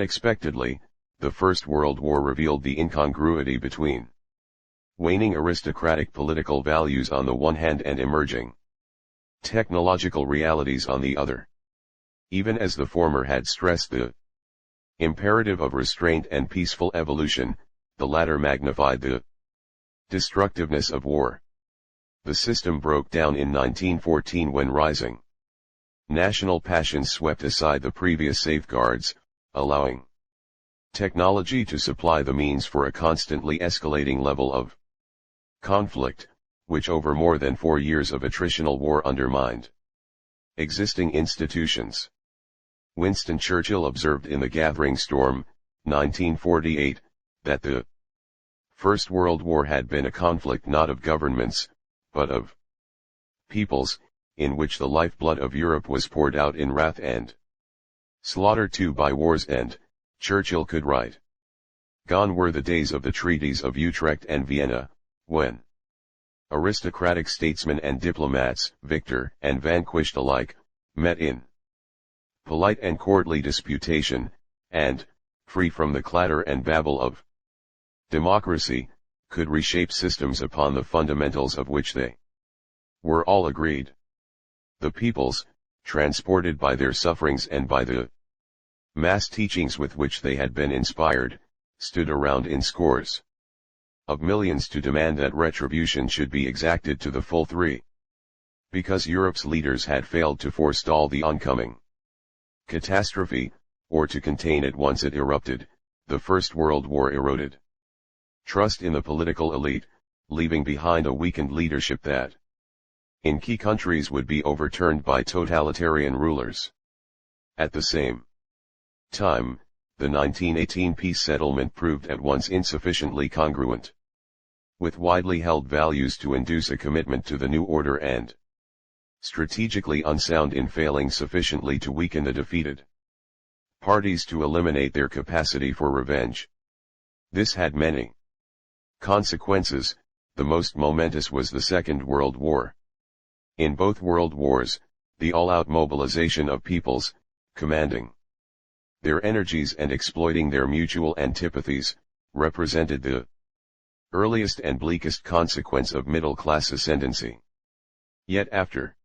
Unexpectedly, the First World War revealed the incongruity between waning aristocratic political values on the one hand and emerging technological realities on the other. Even as the former had stressed the imperative of restraint and peaceful evolution, the latter magnified the destructiveness of war. The system broke down in 1914 when rising national passions swept aside the previous safeguards, allowing technology to supply the means for a constantly escalating level of conflict, which over more than 4 years of attritional war undermined existing institutions. Winston Churchill observed in The Gathering Storm, 1948, that the First World War had been a conflict not of governments, but of peoples, in which the lifeblood of Europe was poured out in wrath and slaughter. To by war's end, Churchill could write, "Gone were the days of the treaties of Utrecht and Vienna, when aristocratic statesmen and diplomats, victor and vanquished alike, met in polite and courtly disputation, and, free from the clatter and babble of democracy, could reshape systems upon the fundamentals of which they were all agreed. The peoples, transported by their sufferings and by the mass teachings with which they had been inspired, stood around in scores of millions to demand that retribution should be exacted to the full three. Because Europe's leaders had failed to forestall the oncoming catastrophe, or to contain it once it erupted, the First World War eroded trust in the political elite, leaving behind a weakened leadership that, in key countries, would be overturned by totalitarian rulers. At the same time, the 1918 peace settlement proved at once insufficiently congruent with widely held values to induce a commitment to the new order and strategically unsound in failing sufficiently to weaken the defeated parties to eliminate their capacity for revenge. This had many consequences. The most momentous was the Second World War. In both world wars, the all-out mobilization of peoples, commanding their energies and exploiting their mutual antipathies, represented the earliest and bleakest consequence of middle-class ascendancy. Yet after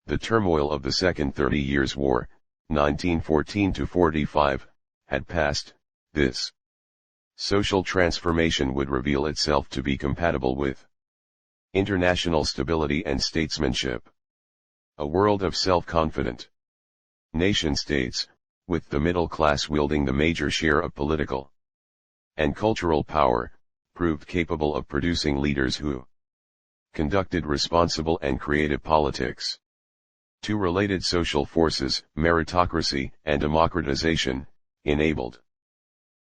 the turmoil of the Second 30 Years' War, 1914–45, had passed, this social transformation would reveal itself to be compatible with international stability and statesmanship. A world of self-confident nation-states, with the middle class wielding the major share of political and cultural power, proved capable of producing leaders who conducted responsible and creative politics. Two related social forces, meritocracy and democratization, enabled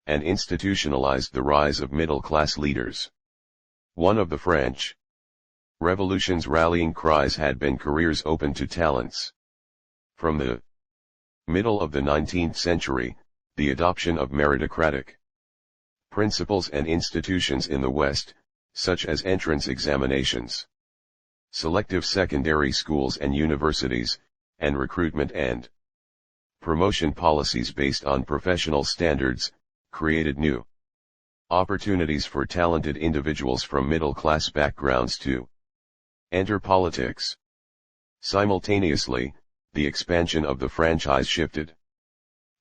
and institutionalized the rise of middle-class leaders. One of the French Revolution's rallying cries had been careers open to talents. From the middle of the 19th century, the adoption of meritocratic principles and institutions in the West, such as entrance examinations, selective secondary schools and universities, and recruitment and promotion policies based on professional standards, created new opportunities for talented individuals from middle-class backgrounds to enter politics. Simultaneously, the expansion of the franchise shifted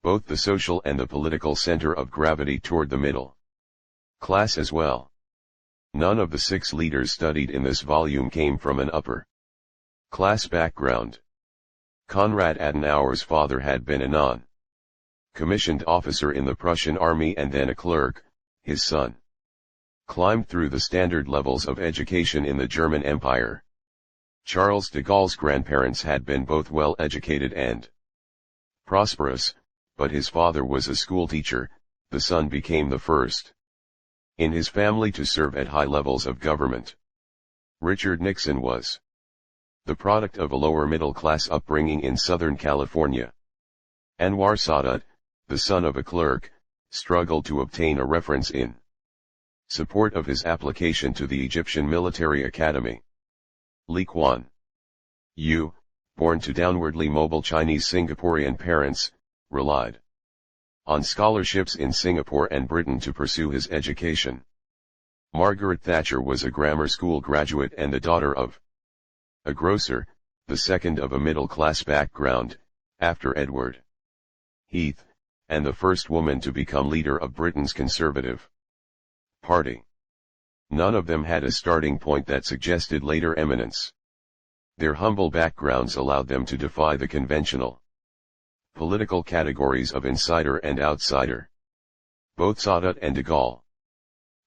both the social and the political center of gravity toward the middle class as well. None of the 6 leaders studied in this volume came from an upper class background. Konrad Adenauer's father had been a non-commissioned officer in the Prussian army and then a clerk. His son climbed through the standard levels of education in the German Empire. Charles de Gaulle's grandparents had been both well-educated and prosperous, but his father was a schoolteacher. The son became the first in his family to serve at high levels of government. Richard Nixon was the product of a lower middle-class upbringing in Southern California. Anwar Sadat, the son of a clerk, struggled to obtain a reference in support of his application to the Egyptian Military Academy. Lee Kuan Yew, born to downwardly mobile Chinese Singaporean parents, relied on scholarships in Singapore and Britain to pursue his education. Margaret Thatcher was a grammar school graduate and the daughter of a grocer, the second of a middle-class background, after Edward Heath, and the first woman to become leader of Britain's Conservative Party. None of them had a starting point that suggested later eminence. Their humble backgrounds allowed them to defy the conventional political categories of insider and outsider. Both Sadat and de Gaulle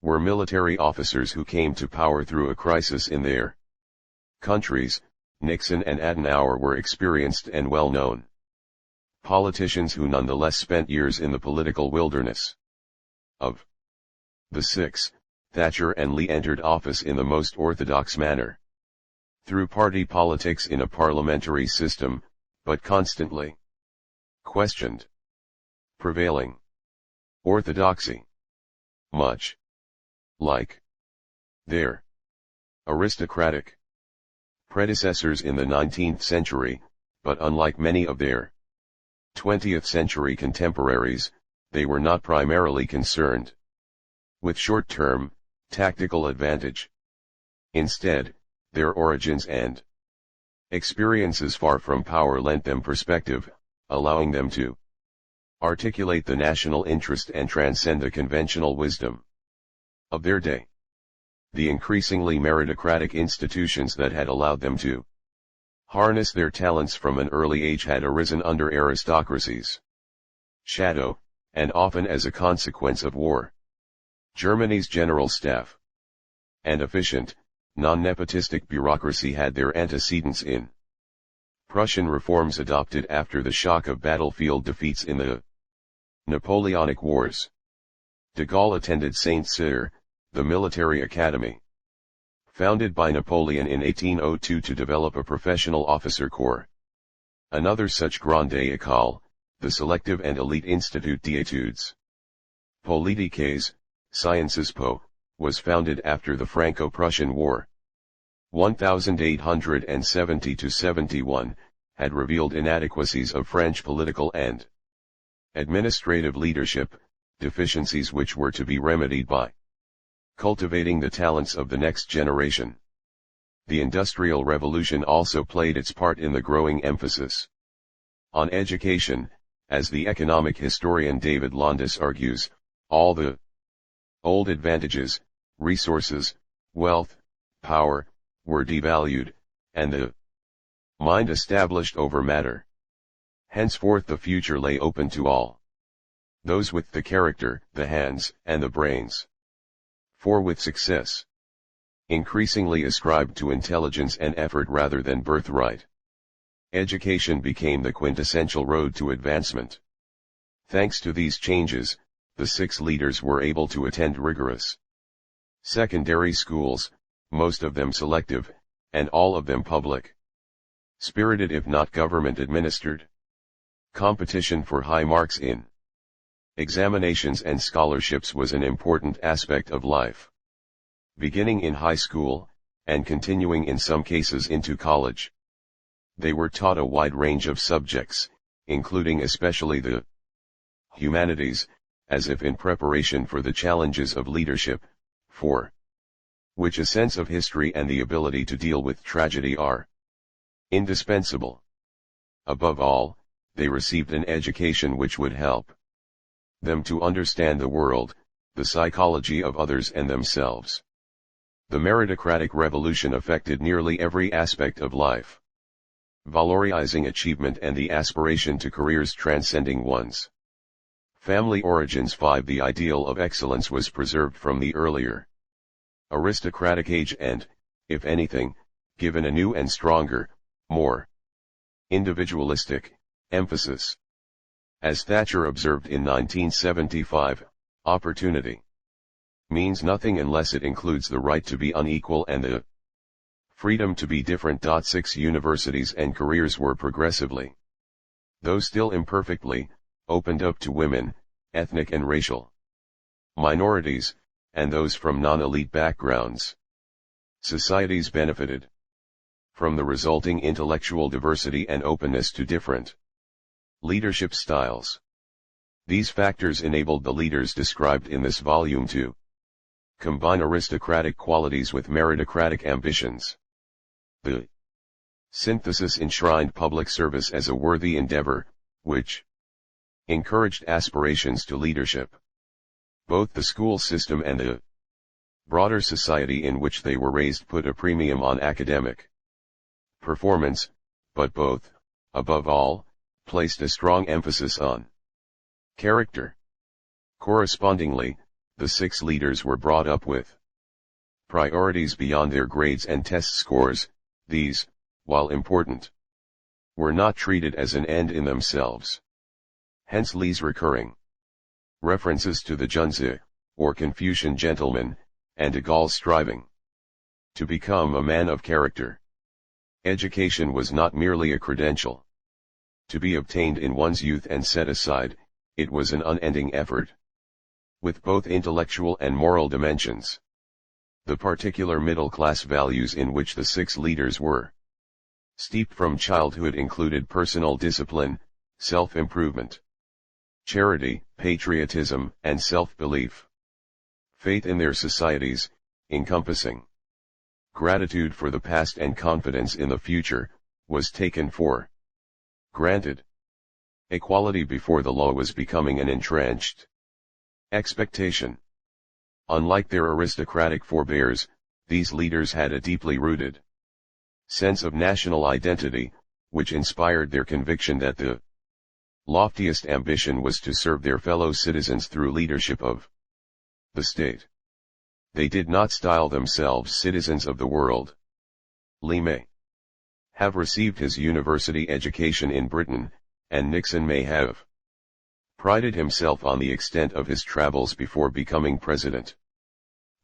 were military officers who came to power through a crisis in their countries. Nixon and Adenauer were experienced and well-known politicians who nonetheless spent years in the political wilderness. Of the six, Thatcher and Lee entered office in the most orthodox manner, through party politics in a parliamentary system, but constantly questioned prevailing orthodoxy. Much like their aristocratic predecessors in the 19th century, but unlike many of their 20th century contemporaries, they were not primarily concerned with short-term, tactical advantage. Instead, their origins and experiences far from power lent them perspective, allowing them to articulate the national interest and transcend the conventional wisdom of their day. The increasingly meritocratic institutions that had allowed them to harness their talents from an early age had arisen under aristocracies' shadow, and often as a consequence of war. Germany's general staff and efficient, non-nepotistic bureaucracy had their antecedents in Prussian reforms adopted after the shock of battlefield defeats in the Napoleonic Wars. De Gaulle attended Saint Cyr, the military academy founded by Napoleon in 1802 to develop a professional officer corps. Another such grande école, the Selective and Elite Institut d'études politiques, Sciences Po, was founded after the Franco-Prussian War. 1870-71, had revealed inadequacies of French political and administrative leadership, deficiencies which were to be remedied by cultivating the talents of the next generation. The Industrial Revolution also played its part in the growing emphasis on education, as the economic historian David Landis argues. All the old advantages, resources, wealth, power, were devalued, and the mind established over matter. Henceforth the future lay open to all those with the character, the hands, and the brains. For with success increasingly ascribed to intelligence and effort rather than birthright, education became the quintessential road to advancement. Thanks to these changes, the six leaders were able to attend rigorous secondary schools, most of them selective, and all of them public. Spirited if not government administered. Competition for high marks in examinations and scholarships was an important aspect of life. Beginning in high school, and continuing in some cases into college, they were taught a wide range of subjects, including especially the humanities, as if in preparation for the challenges of leadership, for which a sense of history and the ability to deal with tragedy are indispensable. Above all, they received an education which would help them to understand the world, the psychology of others and themselves. The meritocratic revolution affected nearly every aspect of life, valorizing achievement and the aspiration to careers transcending one's family origins. 5. The ideal of excellence was preserved from the earlier aristocratic age and, if anything, given a new and stronger, more individualistic emphasis. As Thatcher observed in 1975, opportunity means nothing unless it includes the right to be unequal and the freedom to be different. 6. Universities and careers were progressively, though still imperfectly, opened up to women, ethnic and racial minorities, and those from non-elite backgrounds. Societies benefited from the resulting intellectual diversity and openness to different leadership styles. These factors enabled the leaders described in this volume to combine aristocratic qualities with meritocratic ambitions. The synthesis enshrined public service as a worthy endeavor, which encouraged aspirations to leadership. Both the school system and the broader society in which they were raised put a premium on academic performance, but both, above all, placed a strong emphasis on character. Correspondingly, the 6 leaders were brought up with priorities beyond their grades and test scores. These, while important, were not treated as an end in themselves. Hence Li's recurring references to the Junzi, or Confucian gentleman, and de Gaulle's striving to become a man of character. Education was not merely a credential to be obtained in one's youth and set aside, it was an unending effort, with both intellectual and moral dimensions. The particular middle-class values in which the 6 leaders were steeped from childhood included personal discipline, self-improvement, charity, patriotism, and self-belief. Faith in their societies, encompassing gratitude for the past and confidence in the future, was taken for granted. Equality before the law was becoming an entrenched expectation. Unlike their aristocratic forebears, these leaders had a deeply rooted sense of national identity, which inspired their conviction that the loftiest ambition was to serve their fellow citizens through leadership of the state. They did not style themselves citizens of the world. Lee may have received his university education in Britain, and Nixon may have prided himself on the extent of his travels before becoming president.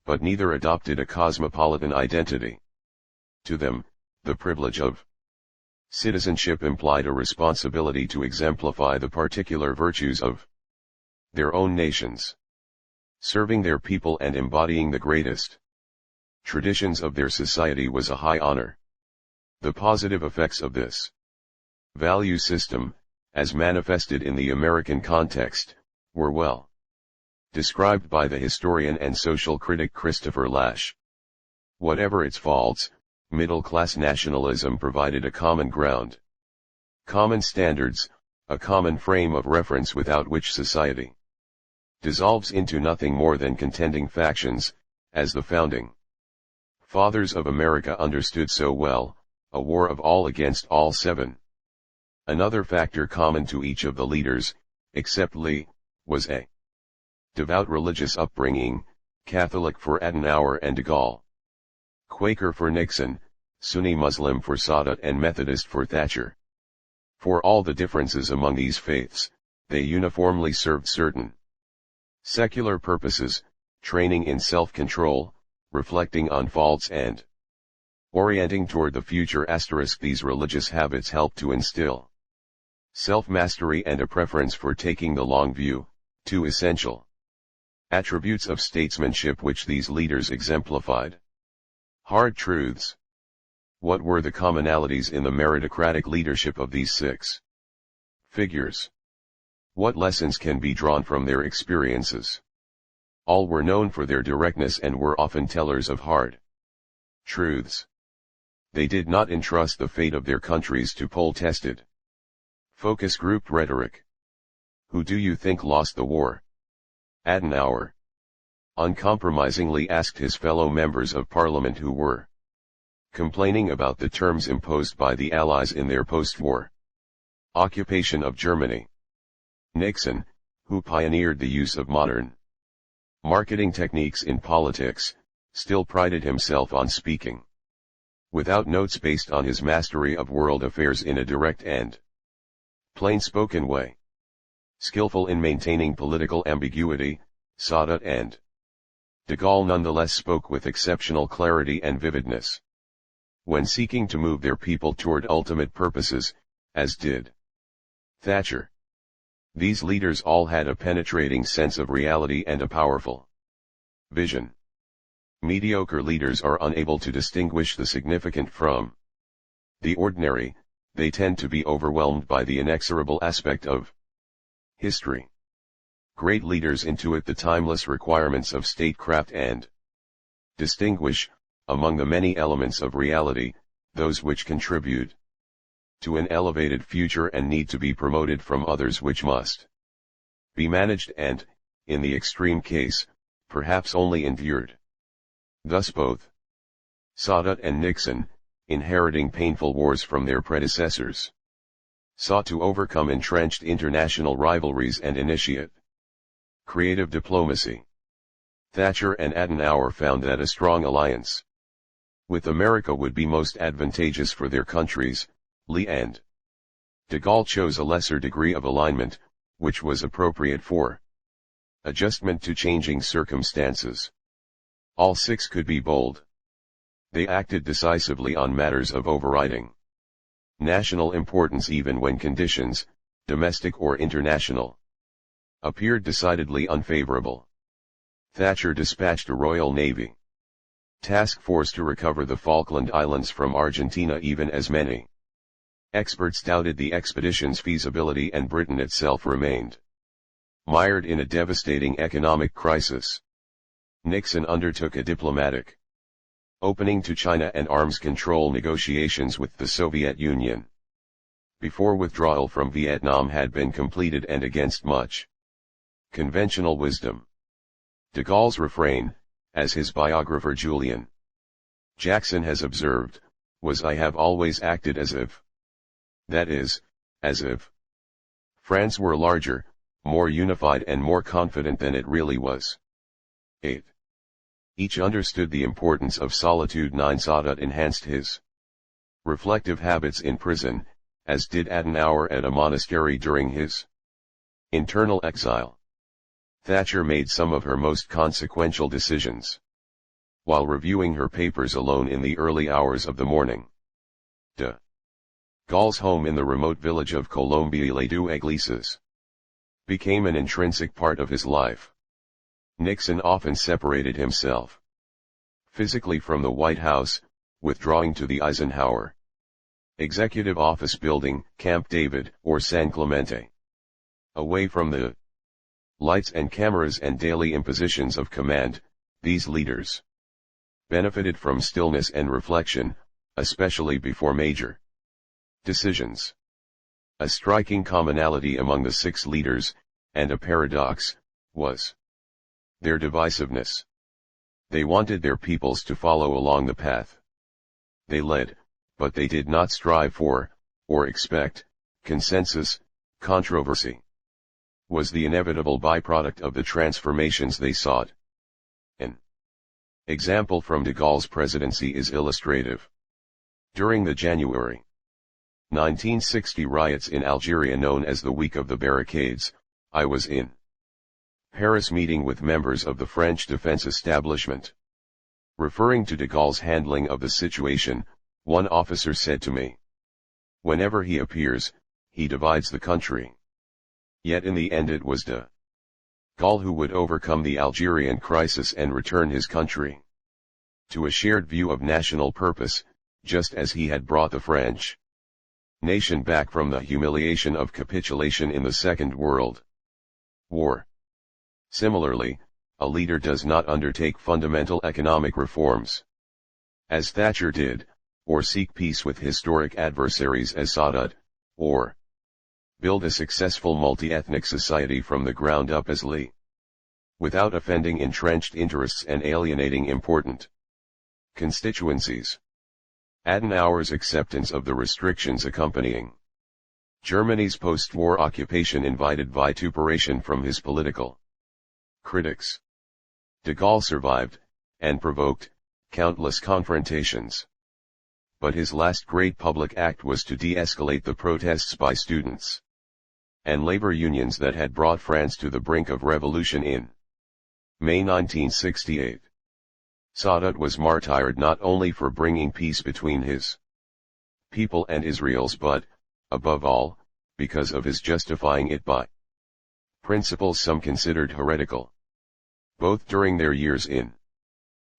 But neither adopted a cosmopolitan identity. To them, the privilege of citizenship implied a responsibility to exemplify the particular virtues of their own nations, serving their people and embodying the greatest traditions of their society was a high honor. The positive effects of this value system, as manifested in the American context, were well described by the historian and social critic Christopher Lasch. Whatever its faults, middle-class nationalism provided a common ground, common standards, a common frame of reference without which society dissolves into nothing more than contending factions, as the founding fathers of America understood so well, a war of all against all 7. Another factor common to each of the leaders, except Lee, was a devout religious upbringing, Catholic for Adenauer and de Gaulle, Quaker for Nixon, Sunni Muslim for Sadat and Methodist for Thatcher. For all the differences among these faiths, they uniformly served certain secular purposes, training in self-control, reflecting on faults and orienting toward the future. These religious habits helped to instill self-mastery and a preference for taking the long view, 2 essential attributes of statesmanship which these leaders exemplified. Hard truths. What were the commonalities in the meritocratic leadership of these 6 figures? What lessons can be drawn from their experiences? All were known for their directness and were often tellers of hard truths. They did not entrust the fate of their countries to poll-tested focus group rhetoric. Who do you think lost the war? Adenauer uncompromisingly asked his fellow members of parliament who were complaining about the terms imposed by the Allies in their post-war occupation of Germany. Nixon, who pioneered the use of modern marketing techniques in politics, still prided himself on speaking without notes based on his mastery of world affairs in a direct and plain-spoken way. Skillful in maintaining political ambiguity, Sadat and de Gaulle nonetheless spoke with exceptional clarity and vividness when seeking to move their people toward ultimate purposes, as did Thatcher. These leaders all had a penetrating sense of reality and a powerful vision. Mediocre leaders are unable to distinguish the significant from the ordinary. They tend to be overwhelmed by the inexorable aspect of history. Great leaders intuit the timeless requirements of statecraft and distinguish, among the many elements of reality, those which contribute to an elevated future and need to be promoted from others which must be managed and, in the extreme case, perhaps only endured. Thus both Sadat and Nixon, inheriting painful wars from their predecessors, sought to overcome entrenched international rivalries and initiate creative diplomacy. Thatcher and Adenauer found that a strong alliance with America would be most advantageous for their countries. Lee and de Gaulle chose a lesser degree of alignment, which was appropriate for adjustment to changing circumstances. All six could be bold. They acted decisively on matters of overriding national importance even when conditions, domestic or international, appeared decidedly unfavorable. Thatcher dispatched a Royal Navy task force to recover the Falkland Islands from Argentina even as many experts doubted the expedition's feasibility and Britain itself remained mired in a devastating economic crisis. Nixon undertook a diplomatic opening to China and arms control negotiations with the Soviet Union before withdrawal from Vietnam had been completed and against much conventional wisdom. De Gaulle's refrain, as his biographer Julian Jackson has observed, was "I have always acted as if." That is, as if France were larger, more unified and more confident than it really was. 8. Each understood the importance of solitude. 9. Sadat enhanced his reflective habits in prison, as did Adenauer at a monastery during his internal exile. Thatcher made some of her most consequential decisions while reviewing her papers alone in the early hours of the morning. De Gaulle's home in the remote village of Colombier-les-Deux-Églises became an intrinsic part of his life. Nixon often separated himself physically from the White House, withdrawing to the Eisenhower Executive Office Building, Camp David, or San Clemente. Away from the lights and cameras and daily impositions of command, these leaders benefited from stillness and reflection, especially before major decisions. A striking commonality among the six leaders, and a paradox, was their divisiveness. They wanted their peoples to follow along the path they led, but they did not strive for, or expect, consensus. Controversy was the inevitable byproduct of the transformations they sought. An example from de Gaulle's presidency is illustrative. During the January 1960 riots in Algeria known as the Week of the Barricades, I was in Paris meeting with members of the French defense establishment. Referring to de Gaulle's handling of the situation, one officer said to me, "Whenever he appears, he divides the country." Yet in the end it was de Gaulle who would overcome the Algerian crisis and return his country to a shared view of national purpose, just as he had brought the French nation back from the humiliation of capitulation in the Second World War. Similarly, a leader does not undertake fundamental economic reforms, as Thatcher did, or seek peace with historic adversaries as Sadat, or build a successful multi-ethnic society from the ground up as Lee, without offending entrenched interests and alienating important constituencies. Adenauer's acceptance of the restrictions accompanying Germany's post-war occupation invited vituperation from his political critics. De Gaulle survived, and provoked, countless confrontations. But his last great public act was to de-escalate the protests by students and labor unions that had brought France to the brink of revolution in May 1968. Sadat was martyred not only for bringing peace between his people and Israel's but, above all, because of his justifying it by principles some considered heretical. Both during their years in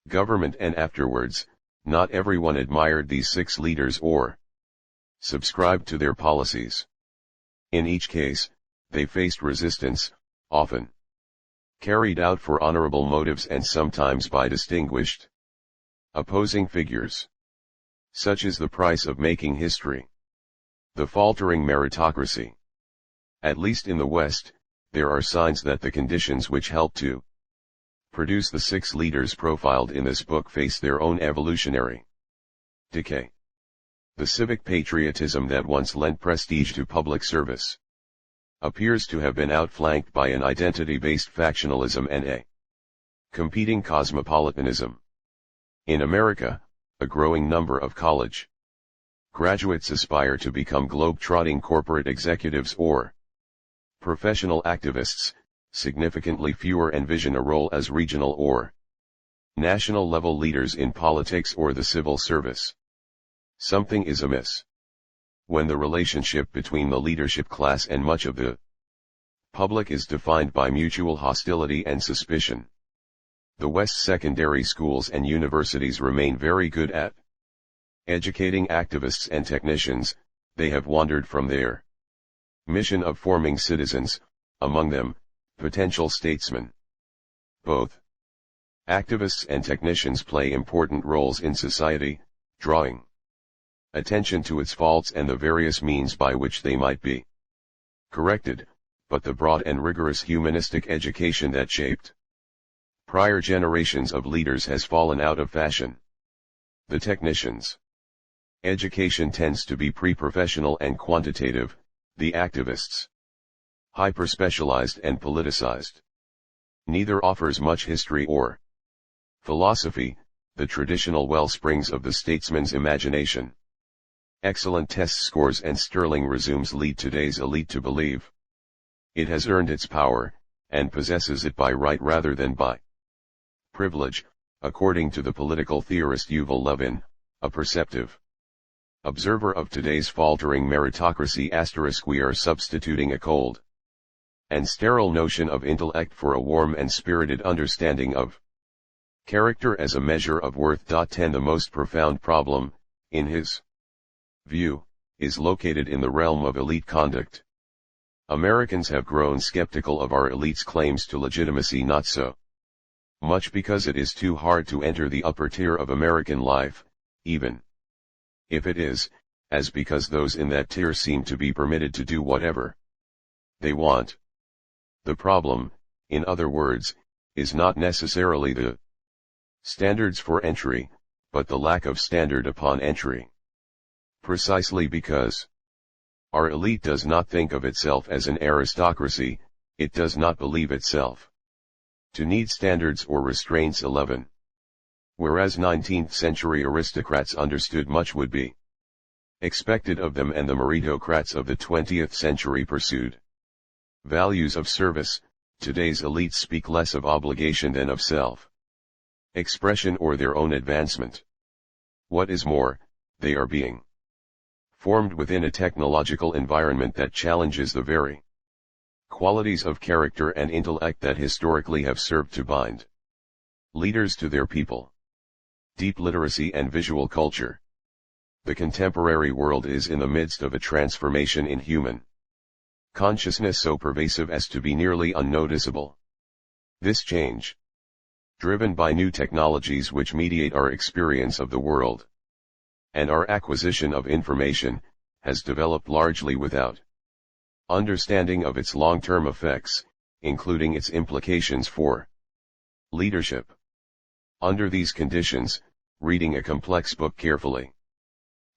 government and afterwards, not everyone admired these six leaders or subscribed to their policies. In each case, they faced resistance, often carried out for honorable motives and sometimes by distinguished, opposing figures. Such is the price of making history. The faltering meritocracy. At least in the West, there are signs that the conditions which help to produce the 6 leaders profiled in this book face their own evolutionary decay. The civic patriotism that once lent prestige to public service appears to have been outflanked by an identity-based factionalism and a competing cosmopolitanism. In America, a growing number of college graduates aspire to become globe-trotting corporate executives or professional activists. Significantly fewer envision a role as regional or national level leaders in politics or the civil service. Something is amiss when the relationship between the leadership class and much of the public is defined by mutual hostility and suspicion. The West's secondary schools and universities remain very good at educating activists and technicians. They have wandered from their mission of forming citizens, among them, potential statesmen. Both activists and technicians play important roles in society, drawing attention to its faults and the various means by which they might be corrected, but the broad and rigorous humanistic education that shaped prior generations of leaders has fallen out of fashion. The technicians' education tends to be pre-professional and quantitative, the activists' hyper-specialized and politicized. Neither offers much history or philosophy, the traditional wellsprings of the statesman's imagination. Excellent test scores and sterling resumes lead today's elite to believe it has earned its power, and possesses it by right rather than by privilege, according to the political theorist Yuval Levin, a perceptive observer of today's faltering meritocracy. We are substituting a cold and sterile notion of intellect for a warm and spirited understanding of character as a measure of worth. 10 The most profound problem, in his view, is located in the realm of elite conduct. Americans have grown skeptical of our elite's claims to legitimacy, not so much because it is too hard to enter the upper tier of American life, even if it is, as because those in that tier seem to be permitted to do whatever they want. The problem, in other words, is not necessarily the standards for entry, but the lack of standard upon entry. Precisely because our elite does not think of itself as an aristocracy, it does not believe itself to need standards or restraints. 11. Whereas 19th century aristocrats understood much would be expected of them, and the meritocrats of the 20th century pursued values of service, today's elites speak less of obligation than of self-expression or their own advancement. What is more, they are being formed within a technological environment that challenges the very qualities of character and intellect that historically have served to bind leaders to their people. Deep literacy and visual culture. The contemporary world is in the midst of a transformation in human consciousness so pervasive as to be nearly unnoticeable. This change, driven by new technologies which mediate our experience of the world and our acquisition of information, has developed largely without understanding of its long-term effects, including its implications for leadership. Under these conditions, reading a complex book carefully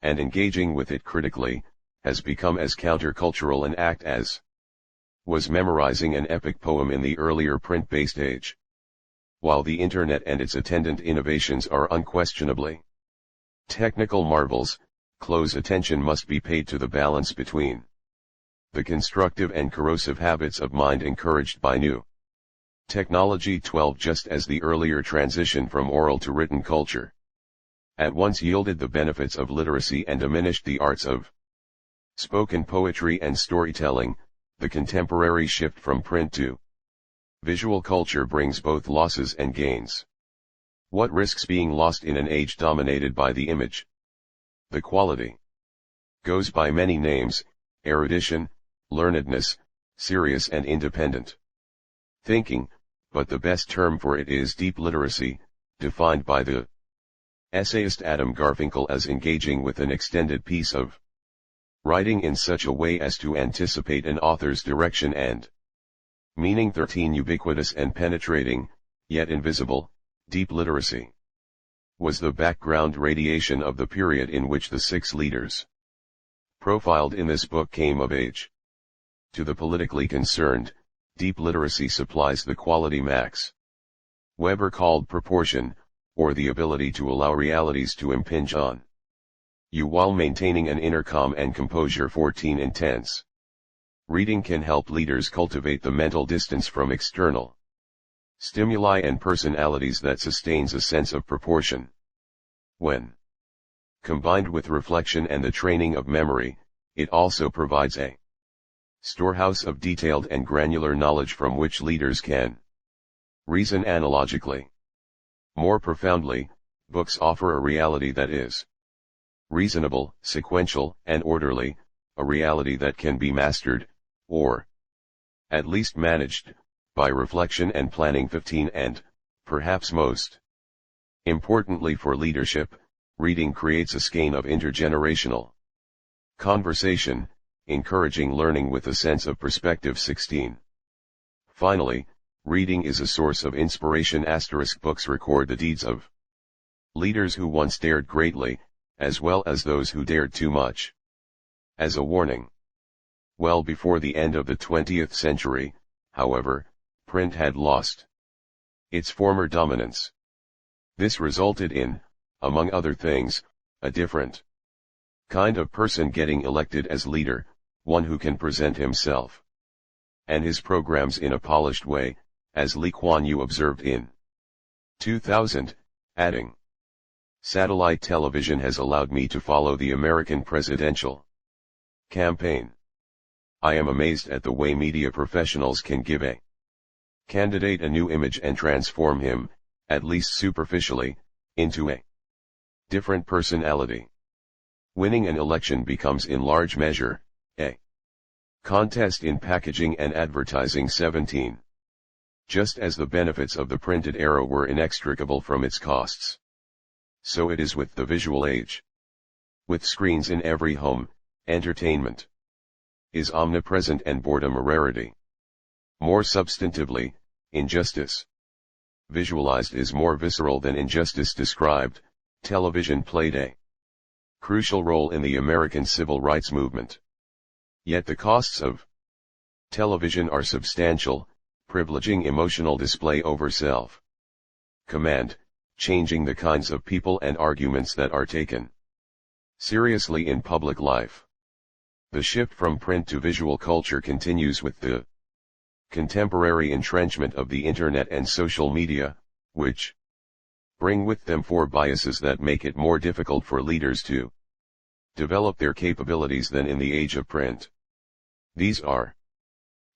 and engaging with it critically has become as countercultural an act as was memorizing an epic poem in the earlier print-based age. While the Internet and its attendant innovations are unquestionably technical marvels, close attention must be paid to the balance between the constructive and corrosive habits of mind encouraged by new technology. 12 Just as the earlier transition from oral to written culture at once yielded the benefits of literacy and diminished the arts of spoken poetry and storytelling, the contemporary shift from print to visual culture brings both losses and gains. What risks being lost in an age dominated by the image? The quality goes by many names: erudition, learnedness, serious and independent thinking, but the best term for it is deep literacy, defined by the essayist Adam Garfinkel as engaging with an extended piece of writing in such a way as to anticipate an author's direction and meaning. 13 Ubiquitous and penetrating, yet invisible, deep literacy was the background radiation of the period in which the 6 leaders profiled in this book came of age. To the politically concerned, deep literacy supplies the quality Max Weber called proportion, or the ability to allow realities to impinge on you while maintaining an inner calm and composure. 14 Intense reading can help leaders cultivate the mental distance from external stimuli and personalities that sustains a sense of proportion. When combined with reflection and the training of memory, it also provides a storehouse of detailed and granular knowledge from which leaders can reason analogically. More profoundly, books offer a reality that is reasonable, sequential, and orderly, a reality that can be mastered, or at least managed, by reflection and planning. 15 And, perhaps most importantly for leadership, reading creates a skein of intergenerational conversation, encouraging learning with a sense of perspective. 16. Finally, reading is a source of inspiration. Books record the deeds of leaders who once dared greatly, as well as those who dared too much. As a warning, well before the end of the 20th century, however, print had lost its former dominance. This resulted in, among other things, a different kind of person getting elected as leader, one who can present himself and his programs in a polished way, as Lee Kuan Yew observed in 2000, adding, "Satellite television has allowed me to follow the American presidential campaign. I am amazed at the way media professionals can give a candidate a new image and transform him, at least superficially, into a different personality. Winning an election becomes in large measure a contest in packaging and advertising." 17. Just as the benefits of the printed era were inextricable from its costs, so it is with the visual age. With screens in every home, entertainment is omnipresent and boredom a rarity. More substantively, injustice visualized is more visceral than injustice described. Television played a crucial role in the American civil rights movement. Yet the costs of television are substantial, privileging emotional display over self-command, changing the kinds of people and arguments that are taken seriously in public life. The shift from print to visual culture continues with the contemporary entrenchment of the internet and social media, which bring with them 4 biases that make it more difficult for leaders to develop their capabilities than in the age of print. These are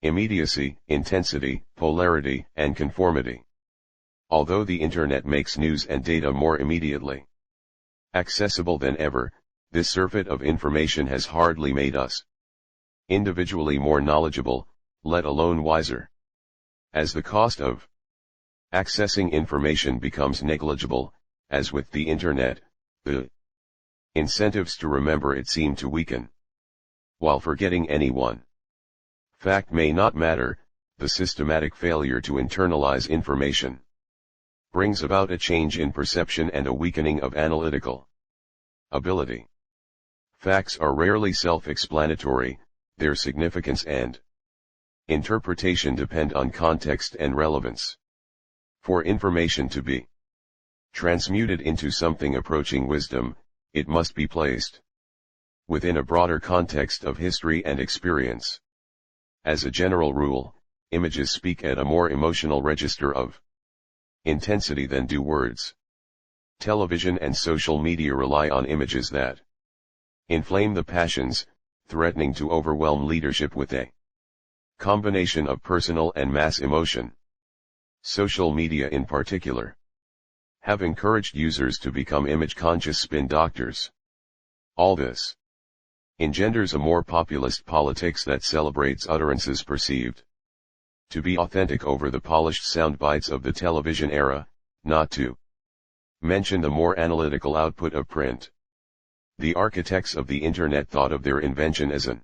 immediacy, intensity, polarity, and conformity. Although the internet makes news and data more immediately accessible than ever, this surfeit of information has hardly made us individually more knowledgeable, let alone wiser. As the cost of accessing information becomes negligible, as with the internet, the incentives to remember it seem to weaken. While forgetting any one fact may not matter, the systematic failure to internalize information brings about a change in perception and a weakening of analytical ability. Facts are rarely self-explanatory, their significance and interpretation depend on context and relevance. For information to be transmuted into something approaching wisdom, it must be placed within a broader context of history and experience. As a general rule, images speak at a more emotional register of intensity than do words. Television and social media rely on images that inflame the passions, threatening to overwhelm leadership with a combination of personal and mass emotion. Social media in particular have encouraged users to become image-conscious spin doctors. All this engenders a more populist politics that celebrates utterances perceived To be authentic over the polished sound bites of the television era, not to mention the more analytical output of print. The architects of the internet thought of their invention as an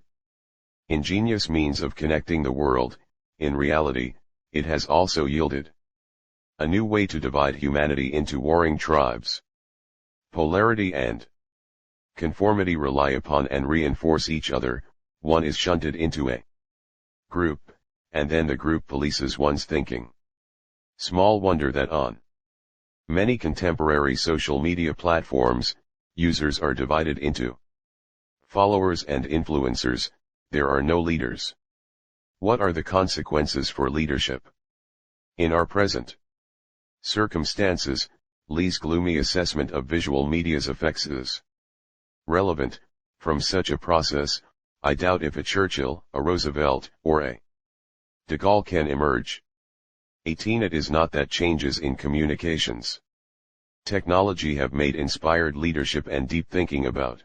ingenious means of connecting the world. In reality, it has also yielded a new way to divide humanity into warring tribes. Polarity and conformity rely upon and reinforce each other. One is shunted into a group, and then the group polices one's thinking. Small wonder that on many contemporary social media platforms, users are divided into followers and influencers. There are no leaders. What are the consequences for leadership? In our present circumstances, Lee's gloomy assessment of visual media's effects is relevant. From such a process, I doubt if a Churchill, a Roosevelt, or a de Gaulle can emerge. 18. It is not that changes in communications technology have made inspired leadership and deep thinking about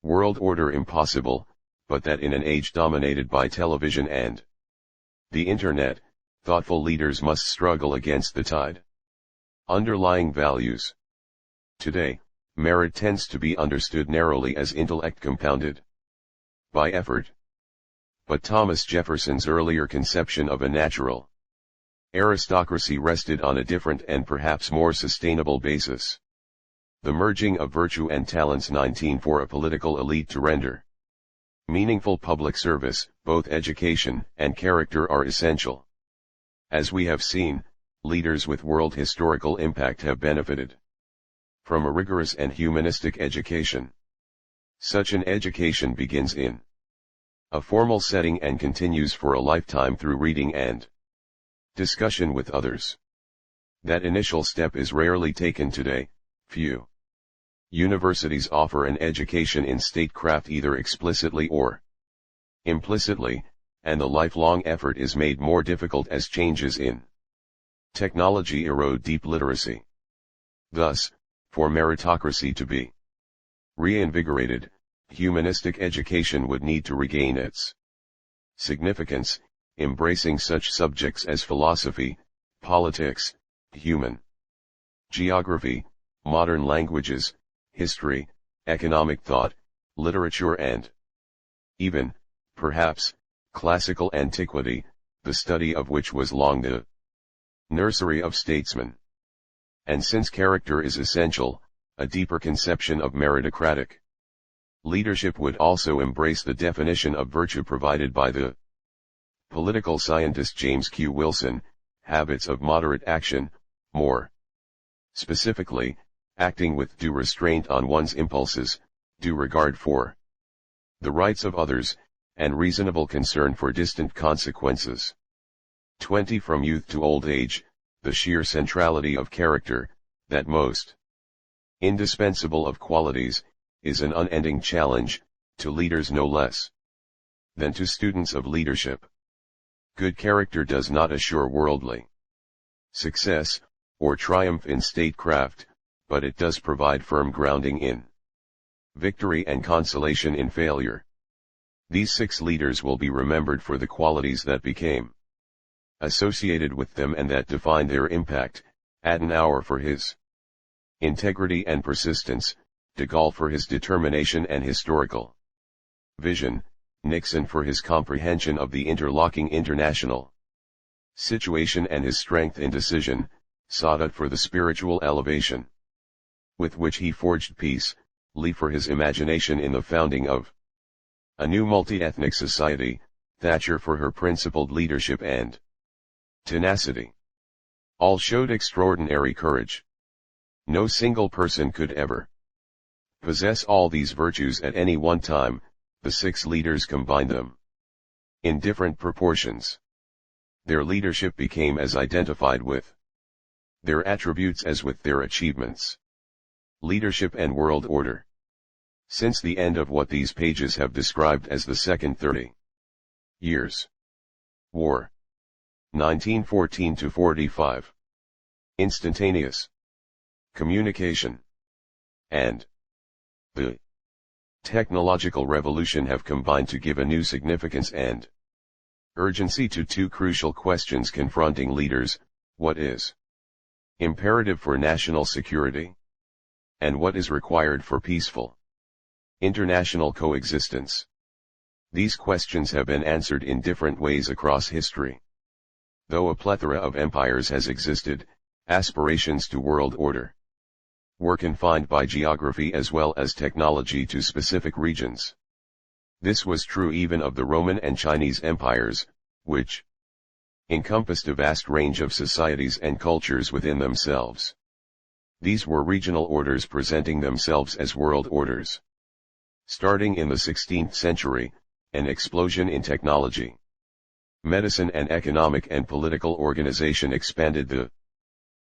world order impossible, but that in an age dominated by television and the internet, thoughtful leaders must struggle against the tide. Underlying values. Today, merit tends to be understood narrowly as intellect compounded by effort. But Thomas Jefferson's earlier conception of a natural aristocracy rested on a different and perhaps more sustainable basis. The merging of virtue and talents. 19. For a political elite to render meaningful public service, both education and character are essential. As we have seen, leaders with world historical impact have benefited from a rigorous and humanistic education. Such an education begins in a formal setting and continues for a lifetime through reading and discussion with others. That initial step is rarely taken today. Few universities offer an education in statecraft either explicitly or implicitly, and the lifelong effort is made more difficult as changes in technology erode deep literacy. Thus, for meritocracy to be reinvigorated, humanistic education would need to regain its significance, embracing such subjects as philosophy, politics, human geography, modern languages, history, economic thought, literature and even, perhaps, classical antiquity, the study of which was long the nursery of statesmen. And since character is essential, a deeper conception of meritocratic leadership would also embrace the definition of virtue provided by the political scientist James Q. Wilson, habits of moderate action, more specifically, acting with due restraint on one's impulses, due regard for the rights of others, and reasonable concern for distant consequences. 20. From youth to old age, the sheer centrality of character, that most indispensable of qualities, is an unending challenge, to leaders no less than to students of leadership. Good character does not assure worldly success, or triumph in statecraft, but it does provide firm grounding in victory and consolation in failure. These 6 leaders will be remembered for the qualities that became associated with them and that defined their impact. Adenauer for his integrity and persistence, de Gaulle for his determination and historical vision, Nixon for his comprehension of the interlocking international situation and his strength in decision, Sadat for the spiritual elevation with which he forged peace, Lee for his imagination in the founding of a new multi-ethnic society, Thatcher for her principled leadership and tenacity. All showed extraordinary courage. No single person could ever possess all these virtues at any one time. The 6 leaders combined them in different proportions. Their leadership became as identified with their attributes as with their achievements. Leadership and world order. Since the end of what these pages have described as the Second 30 Years' War, 1914-45, instantaneous communication and the technological revolution have combined to give a new significance and Urgency to two crucial questions confronting leaders: what is imperative for national security? And what is required for peaceful international coexistence? These questions have been answered in different ways across history. Though a plethora of empires has existed, aspirations to world order were confined by geography as well as technology to specific regions. This was true even of the Roman and Chinese empires, which encompassed a vast range of societies and cultures within themselves. These were regional orders presenting themselves as world orders. Starting in the 16th century, an explosion in technology, medicine and economic and political organization expanded the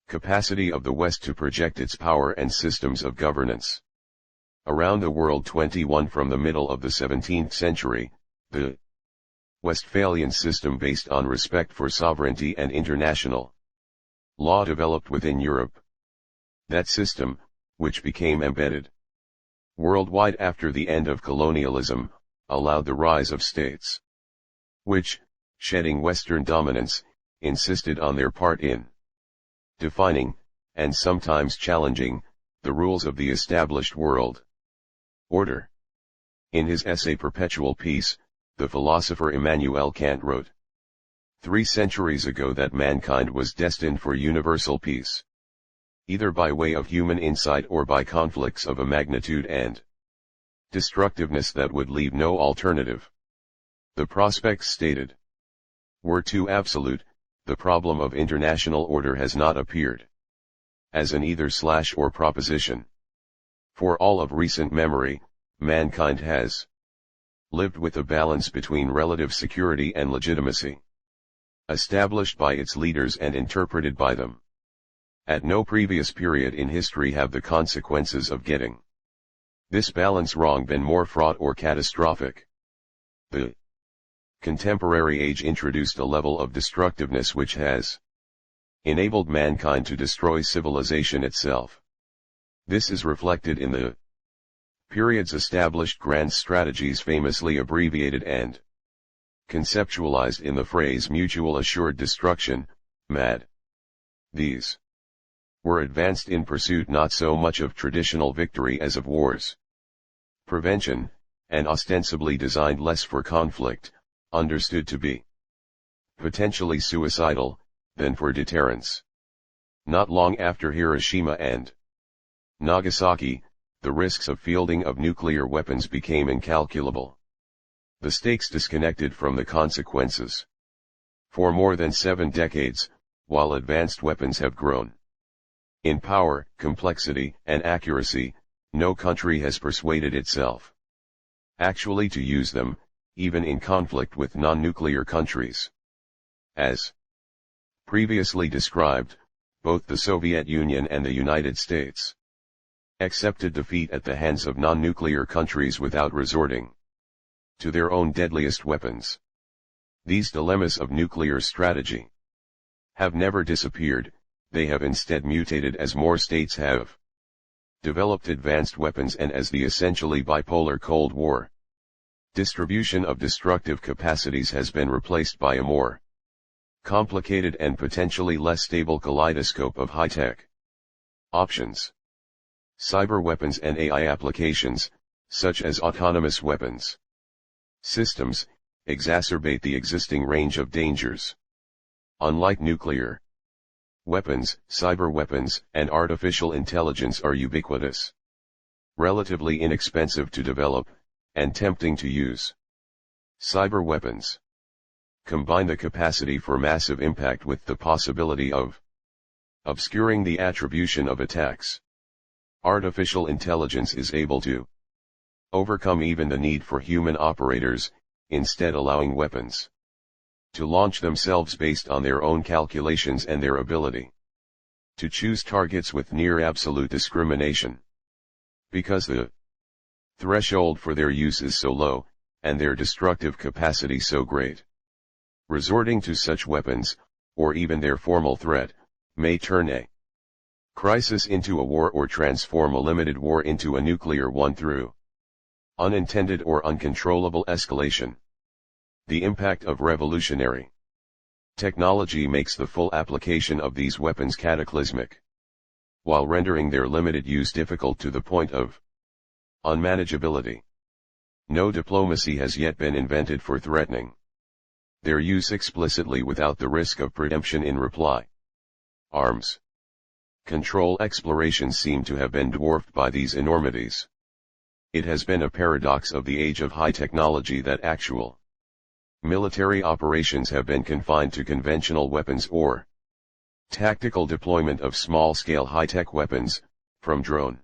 capacity of the West to project its power and systems of governance around the world. 21 From the middle of the 17th century, the Westphalian system based on respect for sovereignty and international law developed within Europe. That system, which became embedded worldwide after the end of colonialism, allowed the rise of states, which, shedding Western dominance, insisted on their part in defining, and sometimes challenging, the rules of the established world order. In his essay Perpetual Peace, the philosopher Immanuel Kant wrote 3 centuries ago that mankind was destined for universal peace, either by way of human insight or by conflicts of a magnitude and destructiveness that would leave no alternative. The prospects stated were too absolute. The problem of international order has not appeared as an either/or proposition. For all of recent memory, mankind has lived with a balance between relative security and legitimacy, established by its leaders and interpreted by them. At no previous period in history have the consequences of getting this balance wrong been more fraught or catastrophic. The contemporary age introduced a level of destructiveness which has enabled mankind to destroy civilization itself. This is reflected in the period's established grand strategies, famously abbreviated and conceptualized in the phrase mutual assured destruction, MAD. These were advanced in pursuit not so much of traditional victory as of war's prevention, and ostensibly designed less for conflict, understood to be potentially suicidal, than for deterrence. Not long after Hiroshima and Nagasaki, the risks of fielding of nuclear weapons became incalculable. The stakes disconnected from the consequences. For more than 7 decades, while advanced weapons have grown in power, complexity, and accuracy, no country has persuaded itself actually to use them, even in conflict with non-nuclear countries. As previously described, both the Soviet Union and the United States accepted defeat at the hands of non-nuclear countries without resorting to their own deadliest weapons. These dilemmas of nuclear strategy have never disappeared, they have instead mutated as more states have developed advanced weapons and as the essentially bipolar Cold War distribution of destructive capacities has been replaced by a more complicated and potentially less stable kaleidoscope of high-tech options. Cyber weapons and AI applications, such as autonomous weapons systems, exacerbate the existing range of dangers. Unlike nuclear weapons, cyber weapons and artificial intelligence are ubiquitous, relatively inexpensive to develop, and tempting to use. Cyber weapons combine the capacity for massive impact with the possibility of obscuring the attribution of attacks. Artificial intelligence is able to overcome even the need for human operators, instead allowing weapons to launch themselves based on their own calculations and their ability to choose targets with near absolute discrimination. Because the threshold for their use is so low, and their destructive capacity so great, resorting to such weapons, or even their formal threat, may turn a crisis into a war or transform a limited war into a nuclear one through unintended or uncontrollable escalation. The impact of revolutionary technology makes the full application of these weapons cataclysmic, while rendering their limited use difficult to the point of unmanageability. No diplomacy has yet been invented for threatening their use explicitly without the risk of preemption in reply. Arms control explorations seem to have been dwarfed by these enormities. It has been a paradox of the age of high technology that actual military operations have been confined to conventional weapons or tactical deployment of small-scale high-tech weapons, from drone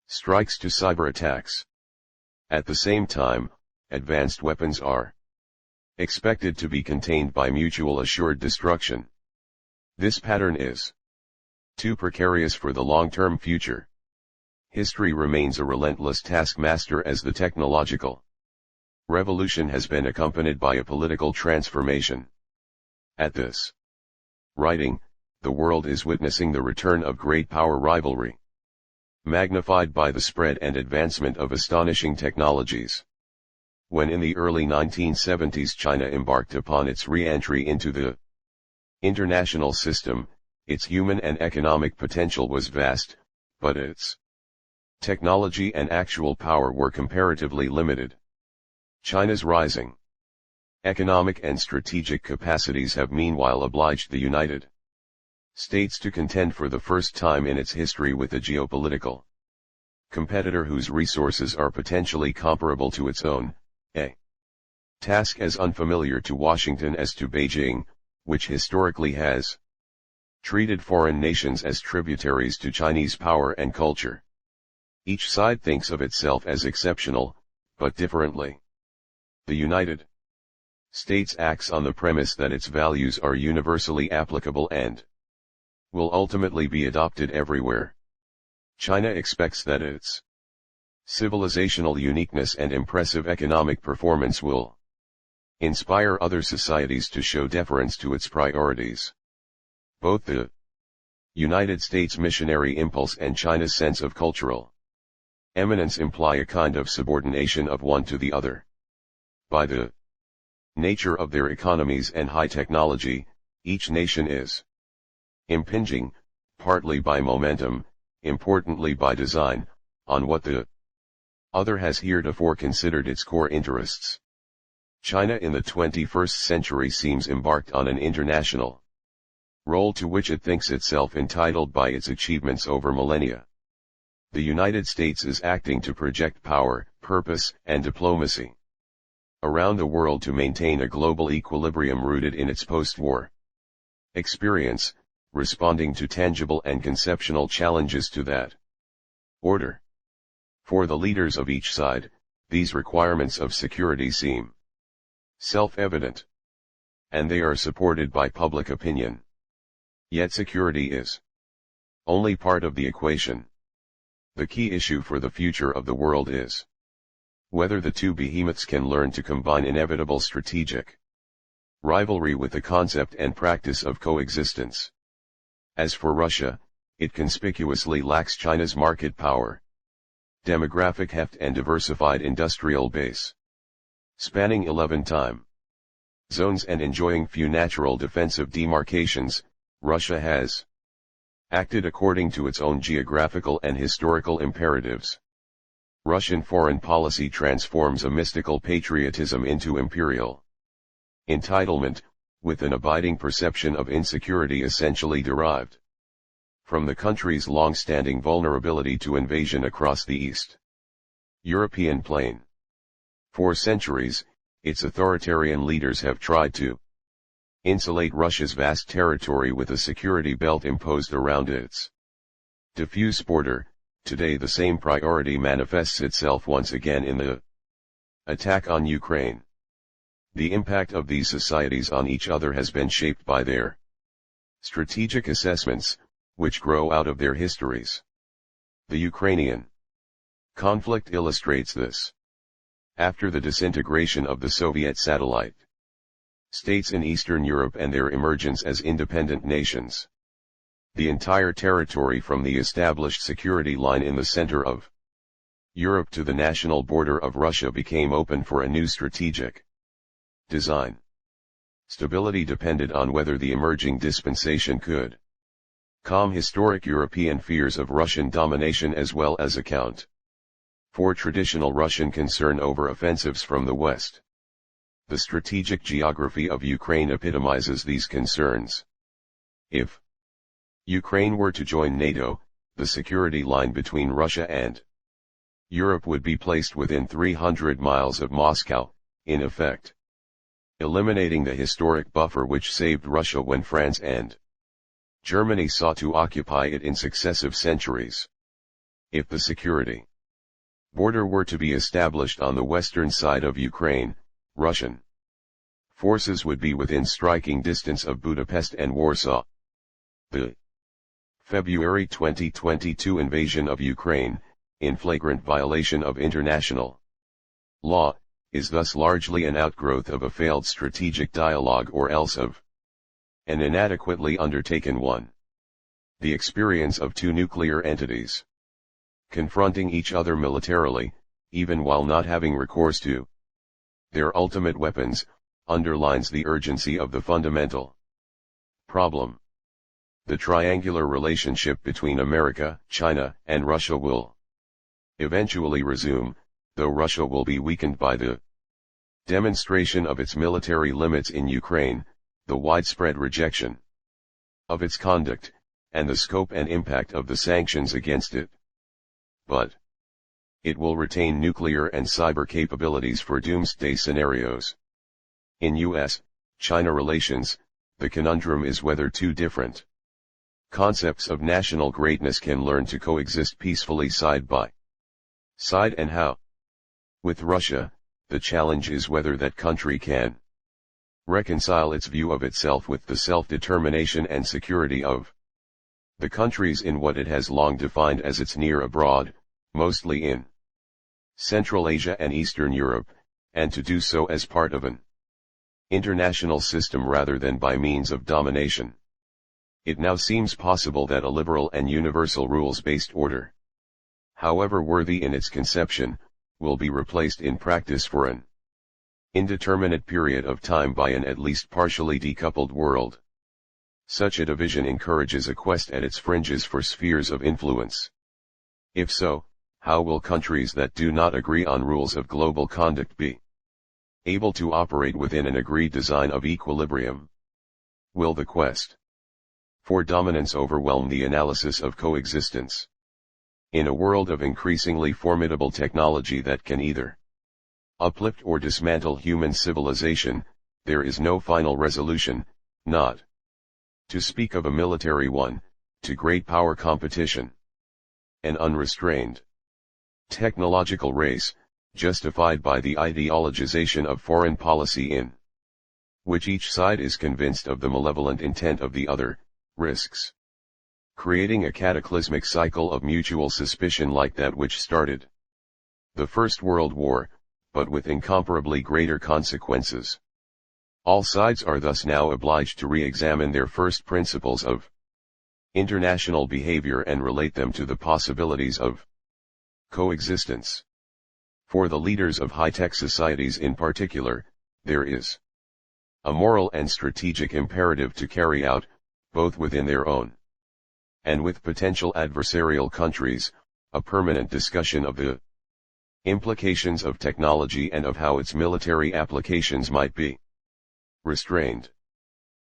strikes to cyber attacks. At the same time, advanced weapons are expected to be contained by mutual assured destruction. This pattern is too precarious for the long-term future. History remains a relentless taskmaster as the technological revolution has been accompanied by a political transformation. At this writing, the world is witnessing the return of great power rivalry, magnified by the spread and advancement of astonishing technologies. When in the early 1970s China embarked upon its re-entry into the international system, its human and economic potential was vast, but its technology and actual power were comparatively limited. China's rising economic and strategic capacities have meanwhile obliged the United States to contend for the first time in its history with a geopolitical competitor whose resources are potentially comparable to its own, a task as unfamiliar to Washington as to Beijing, which historically has treated foreign nations as tributaries to Chinese power and culture. Each side thinks of itself as exceptional, but differently. The United States acts on the premise that its values are universally applicable and will ultimately be adopted everywhere. China expects that its civilizational uniqueness and impressive economic performance will inspire other societies to show deference to its priorities. Both the United States missionary impulse and China's sense of cultural eminence imply a kind of subordination of one to the other. By the nature of their economies and high technology, each nation is impinging, partly by momentum, importantly by design, on what the other has heretofore considered its core interests. China in the 21st century seems embarked on an international role to which it thinks itself entitled by its achievements over millennia. The United States is acting to project power, purpose, and diplomacy around the world to maintain a global equilibrium rooted in its post-war experience, responding to tangible and conceptual challenges to that order. For the leaders of each side, these requirements of security seem self-evident, and they are supported by public opinion. Yet security is only part of the equation. The key issue for the future of the world is whether the two behemoths can learn to combine inevitable strategic rivalry with the concept and practice of coexistence. As for Russia, it conspicuously lacks China's market power, demographic heft and diversified industrial base. Spanning 11 time zones and enjoying few natural defensive demarcations, Russia has acted according to its own geographical and historical imperatives. Russian foreign policy transforms a mystical patriotism into imperial entitlement, with an abiding perception of insecurity essentially derived from the country's long-standing vulnerability to invasion across the East European plain. For centuries, its authoritarian leaders have tried to insulate Russia's vast territory with a security belt imposed around its diffuse border. Today the same priority manifests itself once again in the attack on Ukraine. The impact of these societies on each other has been shaped by their strategic assessments, which grow out of their histories. The Ukrainian conflict illustrates this. After the disintegration of the Soviet satellite states in Eastern Europe and their emergence as independent nations, the entire territory from the established security line in the center of Europe to the national border of Russia became open for a new strategic Design. Stability depended on whether the emerging dispensation could calm historic European fears of Russian domination as well as account for traditional Russian concern over offensives from the West. The strategic geography of Ukraine epitomizes these concerns. If Ukraine were to join NATO, the security line between Russia and Europe would be placed within 300 miles of Moscow, in effect eliminating the historic buffer which saved Russia when France and Germany sought to occupy it in successive centuries. If the security border were to be established on the western side of Ukraine, Russian forces would be within striking distance of Budapest and Warsaw. The February 2022 invasion of Ukraine, in flagrant violation of international law, is thus largely an outgrowth of a failed strategic dialogue or else of an inadequately undertaken one. The experience of two nuclear entities confronting each other militarily, even while not having recourse to their ultimate weapons, underlines the urgency of the fundamental problem. The triangular relationship between America, China, and Russia will eventually resume, though Russia will be weakened by the demonstration of its military limits in Ukraine, the widespread rejection of its conduct, and the scope and impact of the sanctions against it. But it will retain nuclear and cyber capabilities for doomsday scenarios. In U.S.-China relations, the conundrum is whether two different concepts of national greatness can learn to coexist peacefully side by side, and how. With Russia, the challenge is whether that country can reconcile its view of itself with the self-determination and security of the countries in what it has long defined as its near abroad, mostly in Central Asia and Eastern Europe, and to do so as part of an international system rather than by means of domination. It now seems possible that a liberal and universal rules-based order, however worthy in its conception, will be replaced in practice for an indeterminate period of time by an at least partially decoupled world. Such a division encourages a quest at its fringes for spheres of influence. If so, how will countries that do not agree on rules of global conduct be able to operate within an agreed design of equilibrium? Will the quest for dominance overwhelm the analysis of coexistence? In a world of increasingly formidable technology that can either uplift or dismantle human civilization, there is no final resolution, not to speak of a military one, to great power competition. An unrestrained technological race, justified by the ideologization of foreign policy in which each side is convinced of the malevolent intent of the other, risks creating a cataclysmic cycle of mutual suspicion like that which started the First World War, but with incomparably greater consequences. All sides are thus now obliged to re-examine their first principles of international behavior and relate them to the possibilities of coexistence. For the leaders of high-tech societies in particular, there is a moral and strategic imperative to carry out, both within their own and with potential adversarial countries, a permanent discussion of the implications of technology and of how its military applications might be restrained.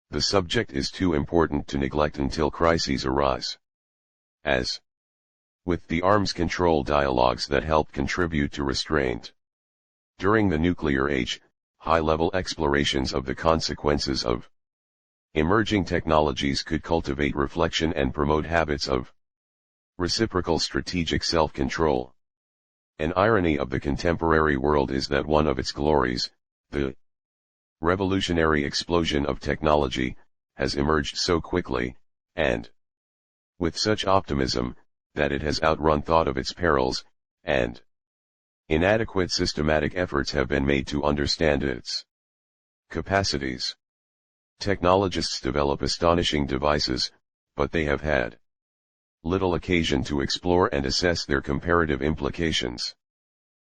The subject is too important to neglect until crises arise. As with the arms control dialogues that help contribute to restraint during the nuclear age, high-level explorations of the consequences of emerging technologies could cultivate reflection and promote habits of reciprocal strategic self-control. An irony of the contemporary world is that one of its glories, the revolutionary explosion of technology, has emerged so quickly, and with such optimism, that it has outrun thought of its perils, and inadequate systematic efforts have been made to understand its capacities. Technologists develop astonishing devices, but they have had little occasion to explore and assess their comparative implications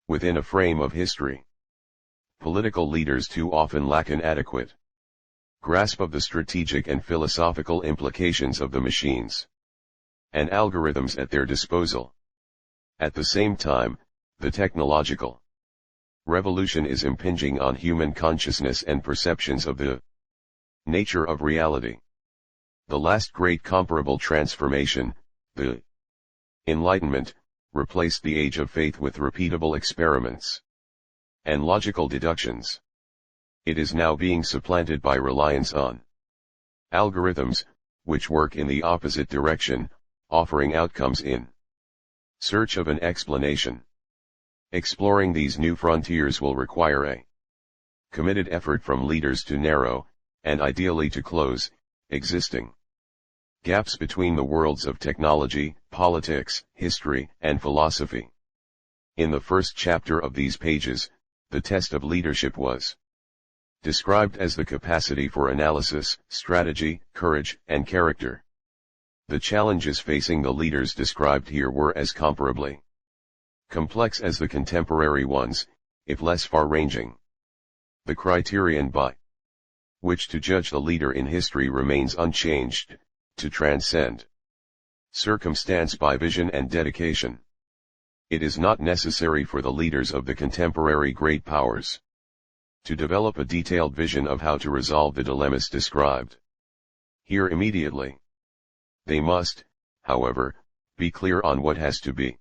within a frame of history. Political leaders too often lack an adequate grasp of the strategic and philosophical implications of the machines and algorithms at their disposal. At the same time, the technological revolution is impinging on human consciousness and perceptions of the nature of reality. The last great comparable transformation, the Enlightenment, replaced the age of faith with repeatable experiments and logical deductions. It is now being supplanted by reliance on algorithms, which work in the opposite direction, offering outcomes in search of an explanation. Exploring these new frontiers will require a committed effort from leaders to narrow, and ideally to close, existing gaps between the worlds of technology, politics, history, and philosophy. In the first chapter of these pages, the test of leadership was described as the capacity for analysis, strategy, courage, and character. The challenges facing the leaders described here were as comparably complex as the contemporary ones, if less far-ranging. The criterion by which to judge the leader in history remains unchanged: to transcend circumstance by vision and dedication. It is not necessary for the leaders of the contemporary great powers to develop a detailed vision of how to resolve the dilemmas described here immediately. They must, however, be clear on what has to be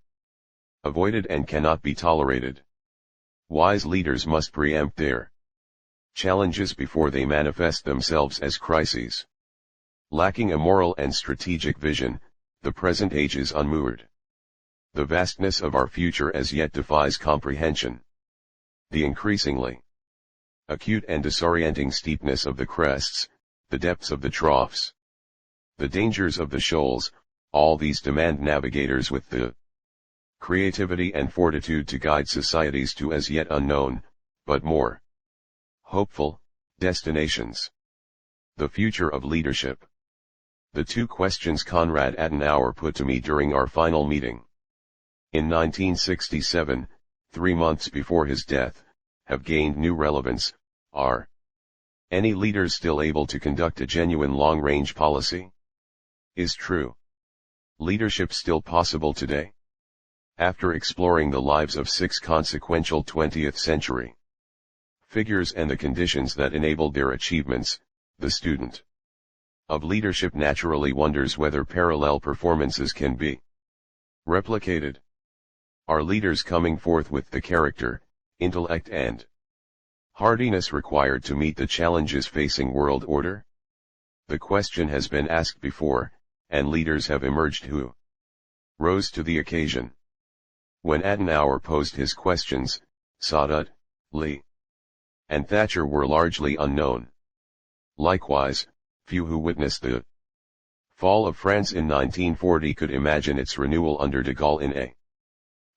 avoided and cannot be tolerated. Wise leaders must preempt their challenges before they manifest themselves as crises. Lacking a moral and strategic vision, the present age is unmoored. The vastness of our future as yet defies comprehension. The increasingly acute and disorienting steepness of the crests, the depths of the troughs, the dangers of the shoals, all these demand navigators with the creativity and fortitude to guide societies to as yet unknown, but more hopeful, destinations. The future of leadership. The two questions Konrad Adenauer put to me during our final meeting in 1967, 3 months before his death, have gained new relevance. Are any leaders still able to conduct a genuine long-range policy? Is true leadership still possible today? After exploring the lives of 6 consequential 20th century figures and the conditions that enabled their achievements, the student of leadership naturally wonders whether parallel performances can be replicated. Are leaders coming forth with the character, intellect and hardiness required to meet the challenges facing world order? The question has been asked before, and leaders have emerged who rose to the occasion. When Adenauer posed his questions, Sadat, Lee, and Thatcher were largely unknown. Likewise, few who witnessed the fall of France in 1940 could imagine its renewal under de Gaulle in a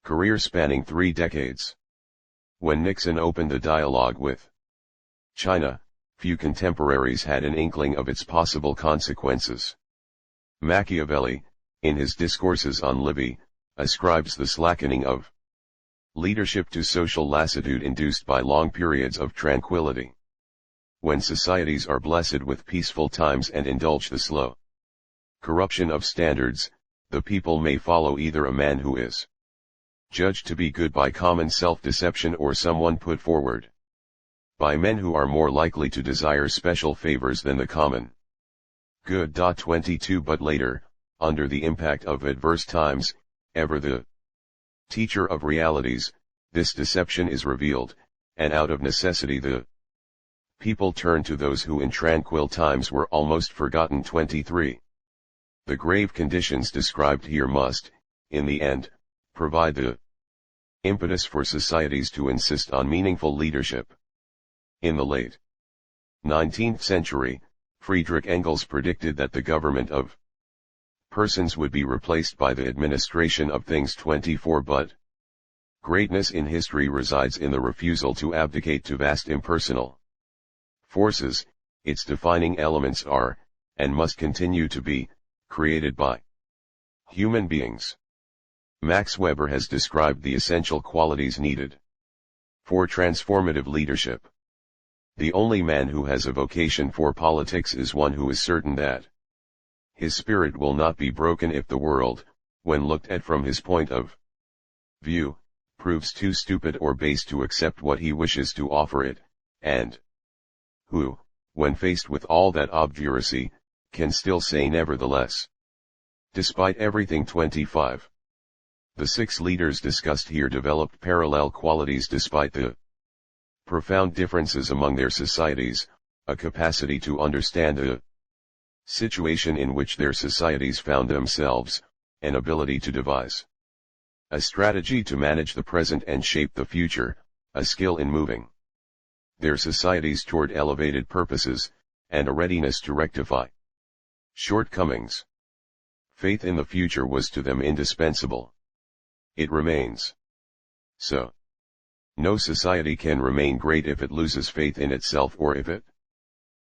career spanning 3 decades. When Nixon opened the dialogue with China, few contemporaries had an inkling of its possible consequences. Machiavelli, in his discourses on Libya, ascribes the slackening of leadership to social lassitude induced by long periods of tranquility. When societies are blessed with peaceful times and indulge the slow corruption of standards, the people may follow either a man who is judged to be good by common self-deception or someone put forward by men who are more likely to desire special favors than the common good. 22 But later, under the impact of adverse times, ever the teacher of realities, this deception is revealed, and out of necessity the people turn to those who in tranquil times were almost forgotten. 23. The grave conditions described here must, in the end, provide the impetus for societies to insist on meaningful leadership. In the late 19th century, Friedrich Engels predicted that the government of persons would be replaced by the administration of things. 24 But greatness in history resides in the refusal to abdicate to vast impersonal forces. Its defining elements are, and must continue to be, created by human beings. Max Weber has described the essential qualities needed For transformative leadership. The only man who has a vocation for politics is one who is certain that his spirit will not be broken if the world, when looked at from his point of view, proves too stupid or base to accept what he wishes to offer it, and who, when faced with all that obduracy, can still say nevertheless. Despite everything. 25. The 6 leaders discussed here developed parallel qualities despite the profound differences among their societies, a capacity to understand the situation in which their societies found themselves, an ability to devise a strategy to manage the present and shape the future, a skill in moving their societies toward elevated purposes, and a readiness to rectify shortcomings. Faith in the future was to them indispensable. It remains so. No society can remain great if it loses faith in itself or if it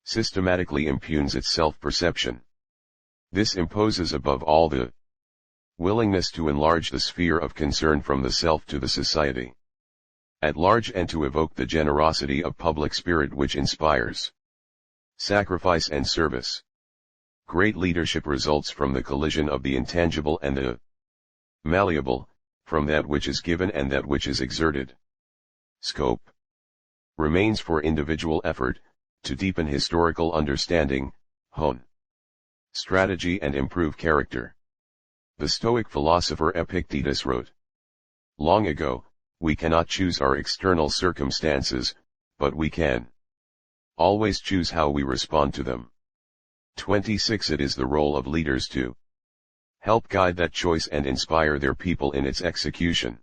systematically impugns its self-perception. This imposes above all the willingness to enlarge the sphere of concern from the self to the society at large and to evoke the generosity of public spirit which inspires sacrifice and service. Great leadership results from the collision of the intangible and the malleable, from that which is given and that which is exerted. Scope remains for individual effort, to deepen historical understanding, hone strategy and improve character. The Stoic philosopher Epictetus wrote long ago, "We cannot choose our external circumstances, but we can always choose how we respond to them." 26. It is the role of leaders to help guide that choice and inspire their people in its execution.